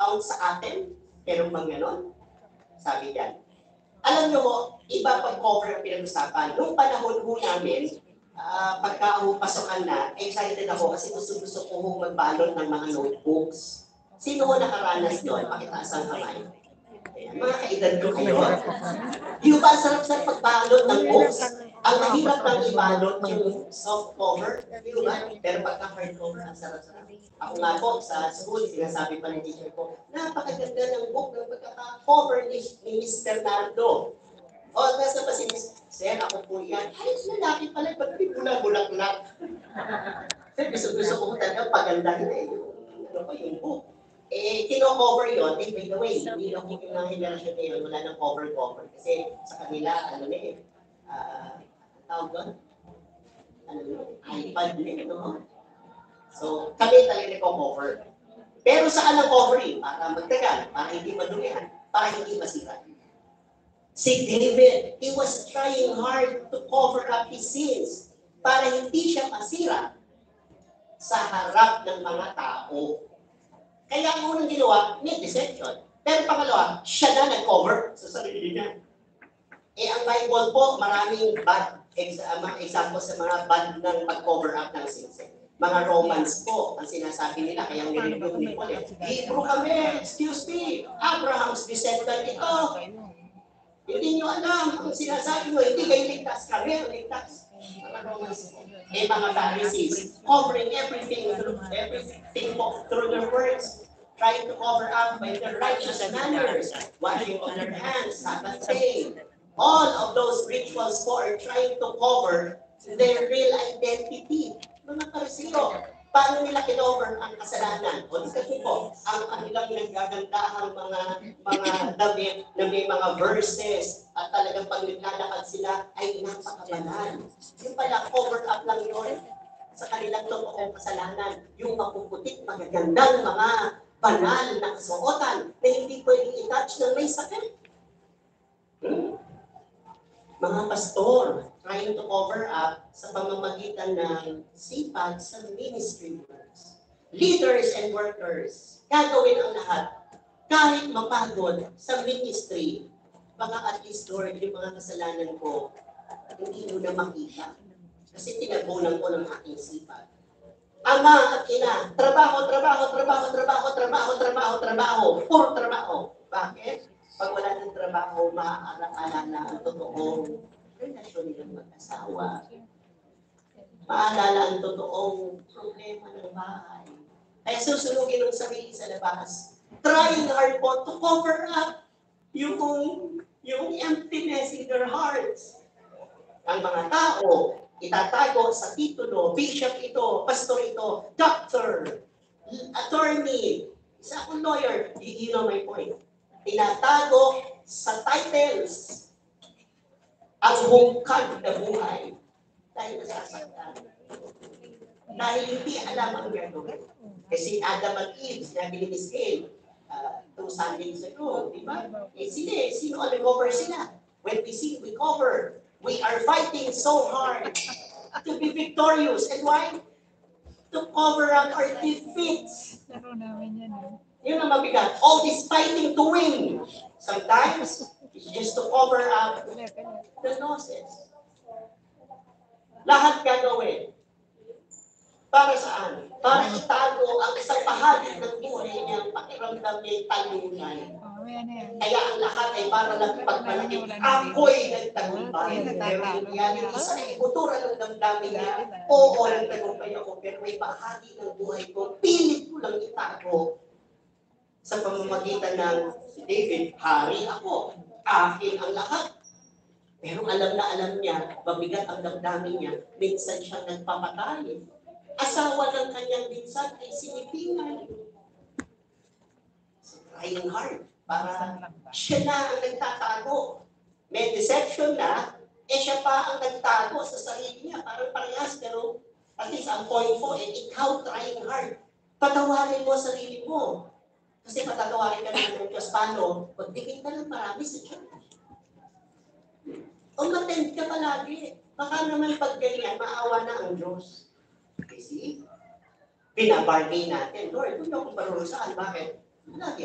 account sa atin? Meron bang ganon? Sabi niyan. Alam nyo mo, iba pag cover ang pinag-usapan. Noong panahon ho namin, pagka pasokan na, excited ako kasi gusto ko magbalot ng mga notebooks. Sino ho nakaranas doon? Pakitaas ang kamay. Ayan, mga kaedad ko kayo. Di ba sarap-sarap pagbalot ng books? Ang mahirap lang ibalot yung soft cover, di ba? Pero pagka hard cover, ang sarap-sarap. Ako nga po, sa school, sinasabi pa ng teacher ko, napakaganda ng book ng pagkaka-cover ni Mr. Nardo. O, nasa pa si Sir, ako po yan. Ay, lalaki pala, ba't may bulak-bulak-bulak? Sir, gusto ko talaga pagandahin eh. Yung book. Kino-cover yun, by the way, hindi lang yung mga henerasyon na yun, wala nang cover-cover. Kasi sa kanila, tawag doon? iPad din, no? So, kami talaga nag-cover. Pero saan ang covering? Para magtagal, para hindi madumihan, para hindi masira. Si David, he was trying hard to cover up his sins para hindi siya masira sa harap ng mga tao. Kaya ang unang ginawa, may deception. Pero pangalawa, siya na nag-cover sa sarili niya. Ang Bible po, maraming bad mga example sa mga bad ng pag-cover up ng sins. Mga Romans po, ang sinasabi nila, kaya nililog ni Paul, Hebrew kami, excuse me, Abraham's descendant ito. Hindi nyo alam, ang sinasabi mo, hindi kayo ligtas, kami ang ligtas. Mga Romans po. Mga Pharisees, covering everything through their words, trying to cover up by their righteous manners, washing of their hands, Sabbath day. All of those rituals po are trying to cover their real identity. Mga Pariseo, paano nila kinover ang kasalanan? O kasi po, ang kanilang naggagandahang mga damit na may mga verses at talagang pag naglalakad sila ay napakabanal. Yung pala, cover up lang yun sa kanilang totoong kasalanan. Yung mapuputit, magagandang mga banal na kasuotan na hindi pwedeng i-touch ng may sakit. Mga pastor, trying to cover up sa pamamagitan ng sipag sa ministry works. Leaders and workers, gagawin ang lahat. Kahit mapagod sa ministry, baka at least, Lord, yung mga kasalanan ko, hindi mo na makita. Kasi tinabunan ko ng aking sipag. Ama at ina, trabaho. Puro trabaho. Bakit? Pag wala ng trabaho, maaalala ang totoong relasyon nilang mag-asawa. Maalala ang totoong problema ng bahay. Kaya susunugin ng sarili sa labas. Trying hard po to cover up yung emptiness in their hearts. Ang mga tao, itatago sa titulo, bishop ito, pastor ito, doctor, attorney, isa akong lawyer. You know my point. Tinatago sa titles ang hungkag na buhay dahil nasasaktan. Dahil hindi alam ang gagawin. Kasi Adam at Eve, sinabi ni Miss Kay, 2 Sundays ago, di ba? Sino ang nag-cover sila? When we sin, we cover. We are fighting so hard to be victorious. And why? To cover up our defeats. Laro namin yan. Yun ang mabigat. All this fighting to win. Sometimes, it's just to cover up the losses. Lahat gagawin. Para saan? Para itago ang isang bahagi ng buhay niya, pakiramdam niya yung talunan. Kaya ang lahat ay para lang pagmalaki. Ako'y nagtagumpay. Pero yung yan, isa ay kutura ng damdamin niya. Oo, nagtagumpay ako, pero may bahagi ng buhay ko, pilit ko lang itago. Sa pamamagitan ng David, hari ako, akin ang lahat. Pero alam na alam niya, mabigat ang damdamin niya, minsan siyang nagpapatay. Asawa ng kanyang minsan ay sinipingan. So, trying hard para siya na ang nagtatago. May deception na, siya pa ang nagtago sa sarili niya. Parang parehas, pero at least ang point po, ikaw trying hard. Patawarin mo sarili mo. Kasi patatawarin ka naman ng Diyos, paano? Magtigil ka ng marami sa church. O matend ka palagi. Baka naman pag ganyan, maawa na ang Diyos. You see? Binabargain natin. Lord, kung ako parurusahan, bakit? Lagi